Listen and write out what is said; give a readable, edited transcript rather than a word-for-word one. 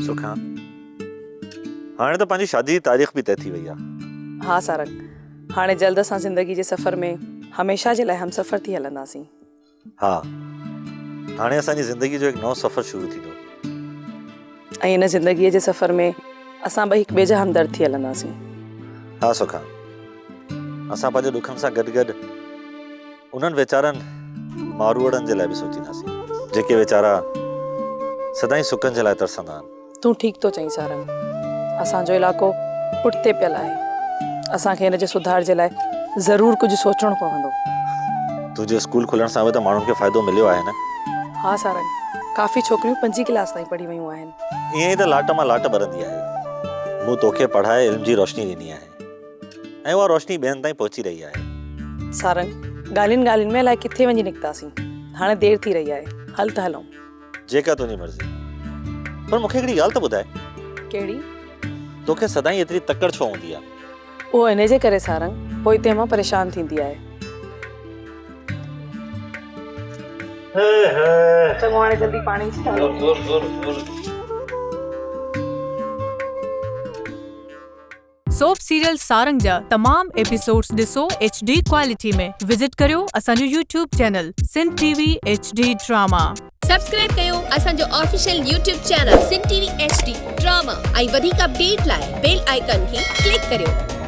सुखा हाणे त पंहिंजी शादी जी तारीख़ बि तय थी वई आहे। हाँ सारंग, हाणे जल्द असां ज़िंदगी जे सफ़र में हमेशा जे लाइ हम सफ़र थी हलंदासीं। हा, हाणे असांजी ज़िंदगी जो हिकु नओं सफ़र शुरू थींदो ऐं इन ज़िंदगीअ जे सफ़र में असां ॿई हिक ॿिए जा हमदर्द थी हलंदासीं। हा सुखा, असां पंहिंजे ॾुखनि सां गॾु गॾु उन्हनि वीचारनि मारूअड़नि जे लाइ बि सोचींदासीं जेके वीचारा सदाईं सुखनि जे लाइ तरसंदा आहिनि। तूं ठीक तो चईं सारंग, असांजो इलाइक़ो पुठिते पियल आहे। असांखे हिन जे सुधार जे लाइ ज़रूर कुछ सोचणो पवंदो। तुंहिंजे स्कूल खुलण सां बि त माण्हुनि खे फ़ाइदो मिलियो आहे न। हाँ सारंग, काफ़ी छोकिरियूं 5 क्लास ताईं पढ़ी वियूं आहिनि। ईअं ई त लाट मां लाट ॿरंदी आहे। मूं तोखे पढ़ाए इल्म जी रोशनी ॾिनी आहे ऐं उहा रोशनी ॿियनि ताईं पहुची रही आहे। सारंग, ॻाल्हियुनि में अलाए किथे वञी निकितासीं। हाणे देरि थी रही आहे, हल त हलूं। जेका तुंहिंजी मर्ज़ी, पर मूंखे हिकिड़ी ॻाल्हि त ॿुधाए, कहिड़ी? तोखे सदाईं एतिरी तकड़ छो हूंदी आहे? उहो इन जे करे सारंग, पोइ हिते मां परेशान थींदी आहे। चङो, हाणे जल्दी पाणी सोप सीरियल सारंग जा तमाम एपिसोड्स ॾिसो HD क्वालिटी में। विजिट करियो असांजो YouTube channel Sindh TV HD drama. Subscribe कयो असांजो official YouTube channel Sindh TV HD drama ऐं वधीक अपडेट लाइ बेल आइकन खे क्लिक करियो।